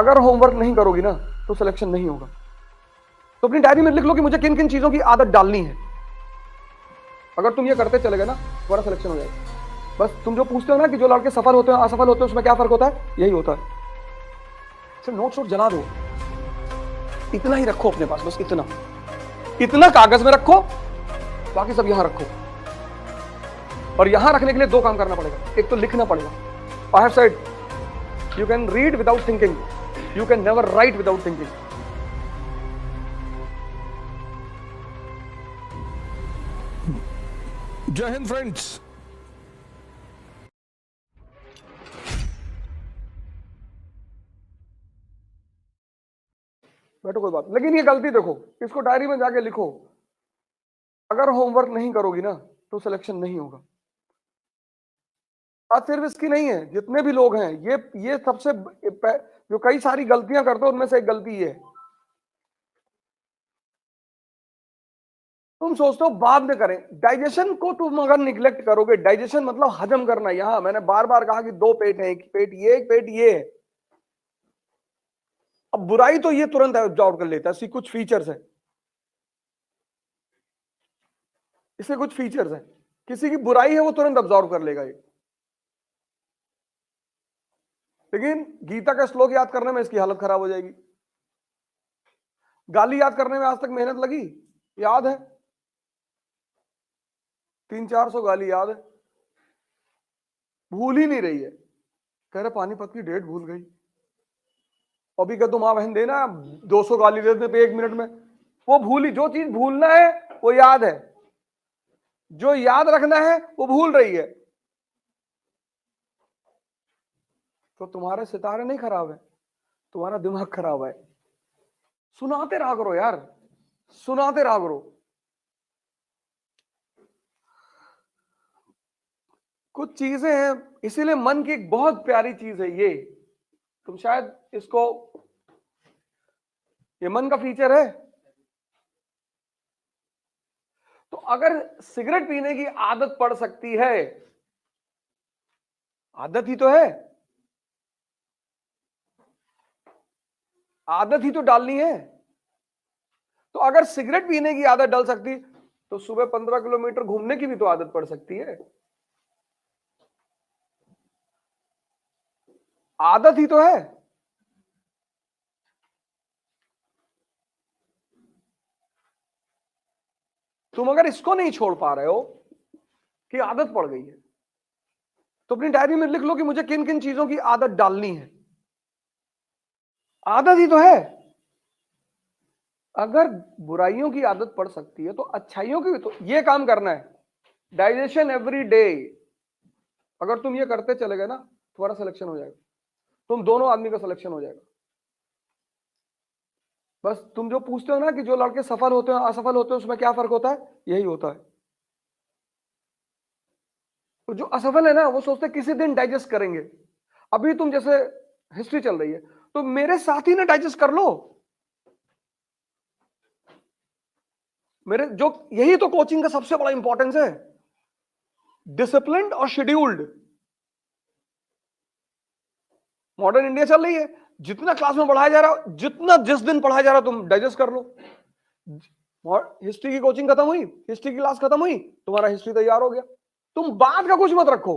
अगर होमवर्क नहीं करोगी ना तो सिलेक्शन नहीं होगा। तो अपनी डायरी में लिख लो कि मुझे किन किन चीजों की आदत डालनी है। अगर तुम ये करते चले गए ना तुम्हारा सिलेक्शन हो जाएगा। बस तुम जो पूछते हो ना कि जो लड़के सफल होते हैं असफल होते हैं उसमें क्या फर्क होता है, यही होता है। सिर्फ नोट्स वोट जला दो, इतना ही रखो अपने पास, बस इतना इतना कागज में रखो, बाकी सब यहां रखो। और यहां रखने के लिए दो काम करना पड़ेगा। एक तो लिखना पड़ेगा। I have said you can read without thinking, you can never write without thinking. जय हिंद फ्रेंड्स। बैठो, कोई बात। लेकिन ये गलती देखो, इसको डायरी में जाके लिखो। अगर होमवर्क नहीं करोगी ना तो सिलेक्शन नहीं होगा। बात सिर्फ इसकी नहीं है, जितने भी लोग हैं ये सबसे जो कई सारी गलतियां करते हो उनमें से एक गलती ये है। तुम सोचते हो बाद में करें। डाइजेशन को तुम अगर निग्लेक्ट करोगे, डाइजेशन मतलब हजम करना। यहां मैंने बार बार कहा कि दो पेट है, एक पेट ये एक पेट ये है। अब बुराई तो ये तुरंत एब्जॉर्ब कर लेता है, इसकी कुछ फीचर्स है, इसके कुछ फीचर्स है। किसी की बुराई है वो तुरंत एब्जॉर्ब कर लेगा ये। लेकिन गीता का श्लोक याद करने में इसकी हालत खराब हो जाएगी। गाली याद करने में आज तक मेहनत लगी, याद है 300-400 गाली याद है, भूल ही नहीं रही है। कह रहे पानीपत की डेट भूल गई। अभी कह तुम बहन देना 200 गाली देते पे 1 मिनट में। वो भूली, जो चीज भूलना है वो याद है, जो याद रखना है वो भूल रही है। तो तुम्हारे सितारे नहीं खराब है, तुम्हारा दिमाग खराब है। सुनाते रहा करो यार, सुनाते रहा करो। कुछ चीजें हैं, इसीलिए मन की एक बहुत प्यारी चीज है ये। तुम शायद इसको, ये मन का फीचर है। तो अगर सिगरेट पीने की आदत पड़ सकती है, आदत ही तो है, आदत ही तो डालनी है। तो अगर सिगरेट पीने की आदत डल सकती तो सुबह 15 किलोमीटर घूमने की भी तो आदत पड़ सकती है। आदत ही तो है। तुम अगर इसको नहीं छोड़ पा रहे हो कि आदत पड़ गई है, तो अपनी डायरी में लिख लो कि मुझे किन किन चीजों की आदत डालनी है। आदत ही तो है। अगर बुराइयों की आदत पड़ सकती है तो अच्छाइयों की भी तो ये काम करना है। Digestion every day. अगर तुम ये करते चले गए ना तुम्हारा सिलेक्शन हो जाएगा। तुम दोनों आदमी का सिलेक्शन हो जाएगा। बस तुम जो पूछते हो ना कि जो लड़के सफल होते हैं असफल होते हैं उसमें क्या फर्क होता है, यही होता है। तो जो असफल है ना वो सोचते किसी दिन डाइजेस्ट करेंगे। अभी तुम जैसे हिस्ट्री चल रही है तो मेरे साथ ही ना डाइजेस्ट कर लो। मेरे जो, यही तो कोचिंग का सबसे बड़ा इंपॉर्टेंस है, डिसिप्लिन्ड और शेड्यूल्ड। मॉडर्न इंडिया चल रही है, जितना क्लास में पढ़ाया जा रहा है, जितना जिस दिन पढ़ाया जा रहा है तुम डाइजेस्ट कर लो। हिस्ट्री की कोचिंग खत्म हुई, हिस्ट्री की क्लास खत्म हुई, तुम्हारा हिस्ट्री तैयार हो गया। तुम बाद का कुछ मत रखो।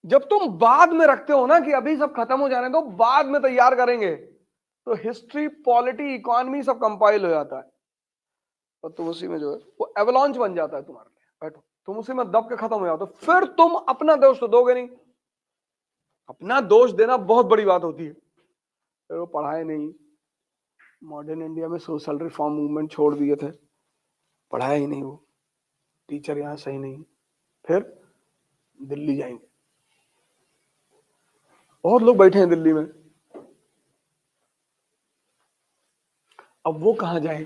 जब तुम बाद में रखते हो ना कि अभी सब खत्म हो जाने दो बाद में तैयार करेंगे, तो हिस्ट्री पॉलिटी इकोनॉमी सब कंपाइल हो जाता है और तुम उसी में जो है वो एवलॉन्च बन जाता है तुम्हारे लिए। बैठो, तुम उसी में दब के खत्म हो जाते हो। फिर तुम अपना दोष तो दोगे नहीं। अपना दोष देना बहुत बड़ी बात होती है। वो पढ़ाए नहीं, मॉडर्न इंडिया में सोशल रिफॉर्म मूवमेंट छोड़ दिए थे, पढ़ाया ही नहीं, वो टीचर यहाँ सही नहीं, फिर दिल्ली जाएंगे। बहुत लोग बैठे हैं दिल्ली में, अब वो कहां जाए।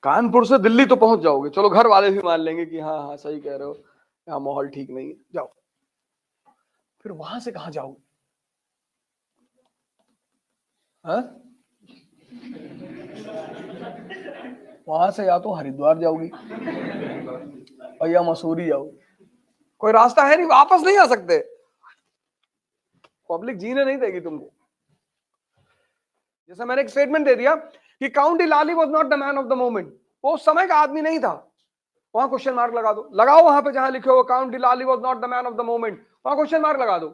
कानपुर से दिल्ली तो पहुंच जाओगे, चलो घर वाले भी मान लेंगे कि हाँ हाँ सही कह रहे हो, यहाँ माहौल ठीक नहीं है, जाओ। फिर वहां से कहां जाओगे? हाँ, वहां से या तो हरिद्वार जाओगी भैया मसूरी जाओ, कोई रास्ता है नहीं, वापस नहीं आ सकते, पब्लिक जीने नहीं देगी तुमको। जैसे मैंने एक स्टेटमेंट दे दिया कि count Lali was not the man of the moment, वो उस समय का आदमी नहीं था, वहां क्वेश्चन मार्क लगा दो, लगाओ वहां पे जहां लिखे हो count Lali was not the man of the moment, वहां क्वेश्चन मार्क लगा दो।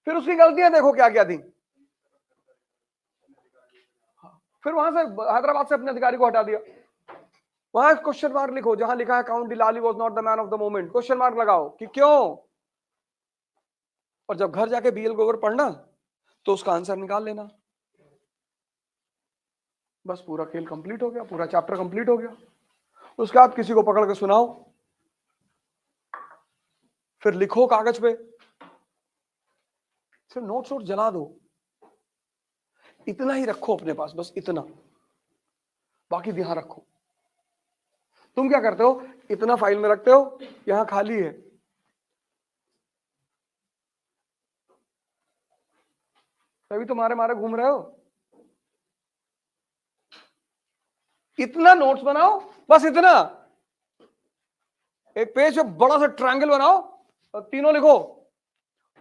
फिर उसकी गलतियां देखो क्या क्या थी, फिर वहां से हैदराबाद से अपने अधिकारी को हटा दिया, वहां क्वेश्चन मार्क लिखो जहां लिखा है count Lali was not the man of the moment, question mark लगाओ कि क्यों। और जब घर जाके बीएल गोवर पढ़ना तो उसका आंसर निकाल लेना, बस पूरा खेल कंप्लीट हो गया, पूरा चैप्टर कंप्लीट हो गया। उसके बाद किसी को पकड़ के सुनाओ, फिर लिखो कागज पे, फिर नोट्स वोट जला दो, इतना ही रखो अपने पास, बस इतना, बाकी ध्यान रखो। तुम क्या करते हो, इतना फाइल में रखते हो, यहां खाली है, तभी तुम्हारे मारे घूम रहे हो। इतना नोट्स बनाओ, बस इतना, एक पेज पे बड़ा सा ट्रायंगल बनाओ और तीनों लिखो,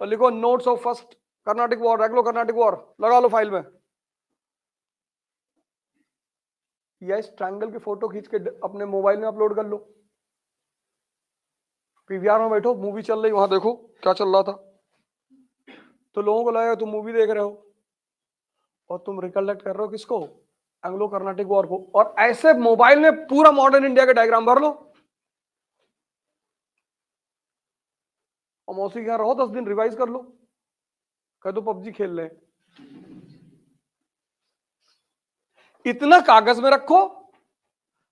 और लिखो notes of first Carnatic war, Anglo Carnatic war, लगा लो फाइल में, या इस ट्रायंगल की फोटो खींच के अपने मोबाइल में अपलोड कर लो। पीवीआर में बैठो, मूवी चल रही, वहां देखो क्या चल रहा था, तो लोगों को लगेगा तुम मूवी देख रहे हो और तुम रिकलेक्ट कर रहे हो किसको, एंग्लो कर्नाटिक वॉर को। और ऐसे मोबाइल में पूरा मॉडर्न इंडिया का डायग्राम भर लो, और मौसी के यहां रहो 10 दिन, रिवाइज कर लो, कह दो पबजी खेल रहे। इतना कागज में रखो,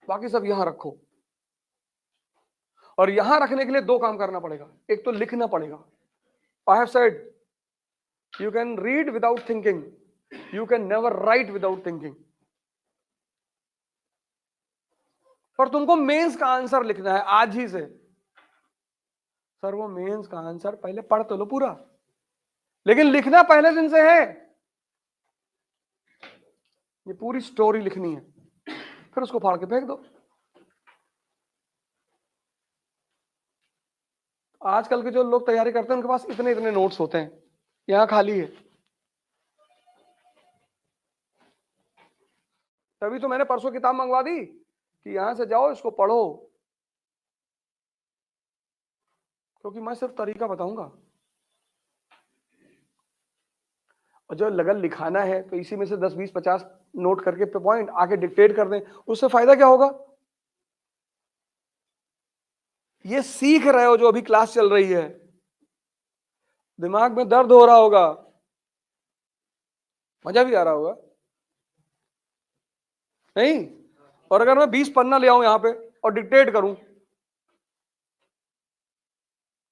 बाकी सब यहां रखो। और यहां रखने के लिए दो काम करना पड़ेगा, एक तो लिखना पड़ेगा। I have said you can read without thinking, you can never write without thinking. पर तुमको मेंस का आंसर लिखना है आज ही से। सर वो मेंस का आंसर पहले पढ़ तो लो पूरा, लेकिन लिखना पहले दिन से है, ये पूरी स्टोरी लिखनी है, फिर उसको फाड़ के फेंक दो। आजकल के जो लोग तैयारी करते हैं उनके पास इतने इतने नोट्स होते हैं, यहां खाली है। तभी तो मैंने परसों किताब मंगवा दी कि यहां से जाओ इसको पढ़ो, क्योंकि मैं सिर्फ तरीका बताऊंगा, और जो लगन लिखाना है तो इसी में से 10 20 50 नोट करके पे पॉइंट आके डिक्टेट कर दें, उससे फायदा क्या होगा। ये सीख रहे हो, जो अभी क्लास चल रही है, दिमाग में दर्द हो रहा होगा, मजा भी आ रहा होगा नहीं। और अगर मैं 20 पन्ना ले आऊं यहां पे और डिक्टेट करूं,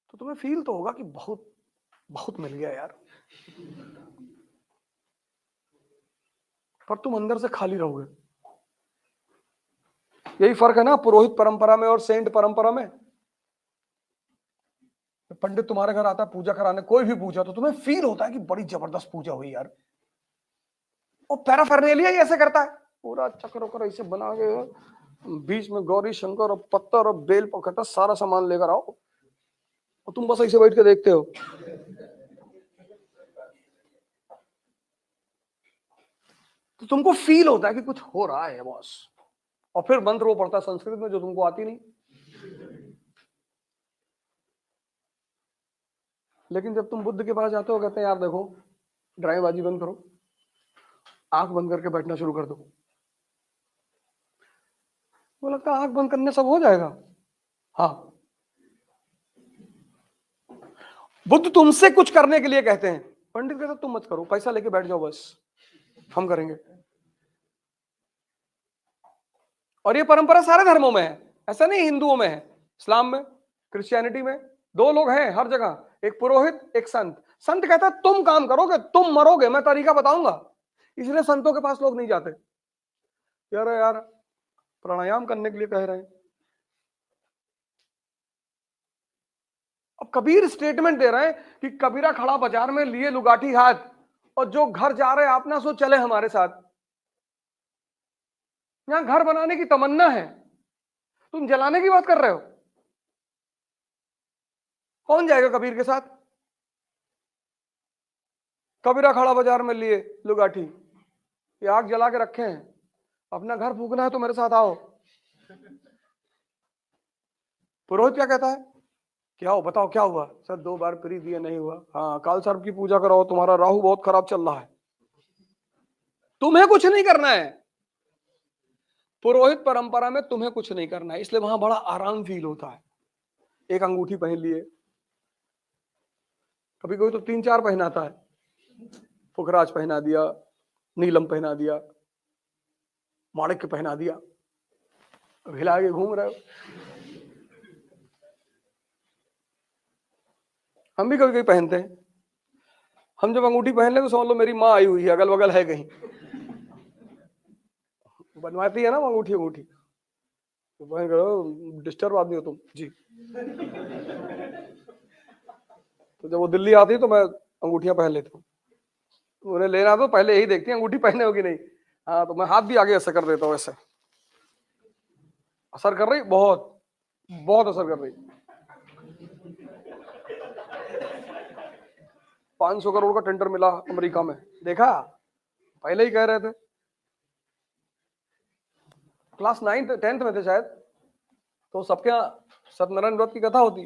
तो तुम्हें फील तो होगा कि बहुत बहुत मिल गया यार, पर तुम अंदर से खाली रहोगे। यही फर्क है ना पुरोहित परंपरा में और सेंट परंपरा में। पंडित तुम्हारे घर आता है पूजा कराने, कोई भी पूजा, तो तुम्हें फील होता है कि बड़ी जबरदस्त पूजा हुई यार। वो पैराफर्नेलिया ही ऐसे करता है, पूरा चक्र वक्र ऐसे बना के, बीच में गौरी शंकर और पत्थर और बेल पकड़ता, सारा सामान लेकर आओ, और तुम बस ऐसे बैठ के देखते हो। तो तुमको फील होता है कि कुछ हो रहा है बॉस, और फिर मंत्र वो पढ़ता है संस्कृत में जो तुमको आती नहीं। लेकिन जब तुम बुद्ध के पास जाते हो, कहते हैं यार देखो ड्रामेबाजी बंद करो, आंख बंद करके बैठना शुरू कर दो। वो लगता है आंख बंद करने सब हो जाएगा। हाँ, बुद्ध तुमसे कुछ करने के लिए कहते हैं, पंडित कहते तुम मत करो, पैसा लेके बैठ जाओ बस, हम करेंगे। और ये परंपरा सारे धर्मों में है, ऐसा नहीं हिंदुओं में है, इस्लाम में, क्रिश्चियनिटी में, दो लोग हैं हर जगह, एक पुरोहित एक संत। संत कहता है तुम काम करोगे तुम मरोगे, मैं तरीका बताऊंगा, इसलिए संतों के पास लोग नहीं जाते। यार प्राणायाम करने के लिए कह रहे हैं। अब कबीर स्टेटमेंट दे रहे हैं कि कबीरा खड़ा बाजार में लिए लुगाठी हाथ, और जो घर जा रहे आप ना सो चले हमारे साथ। यहां घर बनाने की तमन्ना है, तुम जलाने की बात कर रहे हो। कौन जाएगा कबीर के साथ? कबीरा खड़ा बाजार में लिए लुगाठी, ये आग जला के रखे हैं, अपना घर फूकना है तो मेरे साथ आओ। पुरोहित क्या कहता है? क्या हो, बताओ क्या हुआ? सर 2 बार प्री दिया, नहीं हुआ। हाँ, काल सर्प की पूजा कराओ, तुम्हारा राहु बहुत खराब चल रहा है। तुम्हें कुछ नहीं करना है, पुरोहित परंपरा में तुम्हें कुछ नहीं करना है, इसलिए वहां बड़ा आराम फील होता है। एक अंगूठी पहन लिए, कभी कोई तो 3-4 पहनाता है, पुखराज पहना दिया, नीलम पहना दिया, माणिक्य पहना दिया, अब हिला के घूम रहे हो। हम भी कभी कभी पहनते हैं। हम जब अंगूठी पहन ले तो समझ लो मेरी माँ आई हुई है, अगल बगल है कहीं, बनवाती है ना अंगूठी अंगूठी, तो पहन करो, डिस्टर्ब आदमी हो तुम जी। तो जब वो दिल्ली आती है तो मैं अंगूठियां पहन लेता हूँ, उन्हें लेना तो पहले यही देखती है अंगूठी पहने हो कि नहीं। हाँ, तो मैं हाथ भी आगे ऐसे कर देता हूँ, ऐसे। असर कर रही, बहुत बहुत असर कर रही। 500 करोड़ का टेंडर मिला अमेरिका में, देखा? पहले ही कह रहे थे, क्लास 9th 10th में थे शायद, तो सबके यहाँ सत्यनारायण व्रत की कथा होती।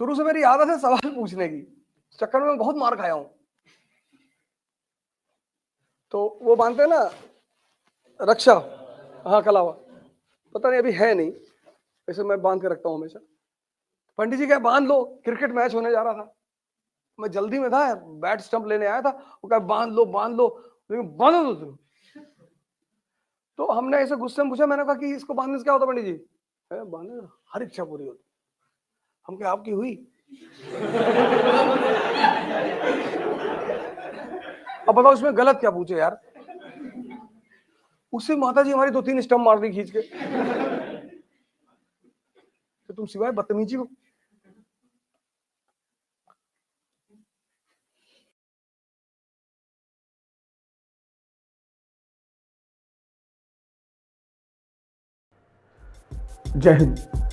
शुरू से मेरी आदत है सवाल पूछने की, चक्कर में मैं बहुत मार खाया हूं। तो वो बांधते हैं ना रक्षा, हाँ कलावा, पता नहीं अभी है नहीं, वैसे मैं बांध के रखता हूँ हमेशा। पंडित जी क्या, बांध लो, क्रिकेट मैच होने जा रहा था, मैं जल्दी में था, बैट स्टंप लेने आया था, वो कहा बांध लो बांध लो, लेकिन बांधो तो तुम। तो हमने ऐसे गुस्से में पूछा, मैंने कहा कि इसको बांधने से क्या होता पंडित जी? बांधने हर इच्छा पूरी होती। हम क्या आपकी हुई? अब बताओ इसमें गलत क्या पूछे यार? उससे माता जी हमारी 2-3 स्टंप मार दी खींच के, तो तुम सिवाय बदतमीजी को। जय हिंद।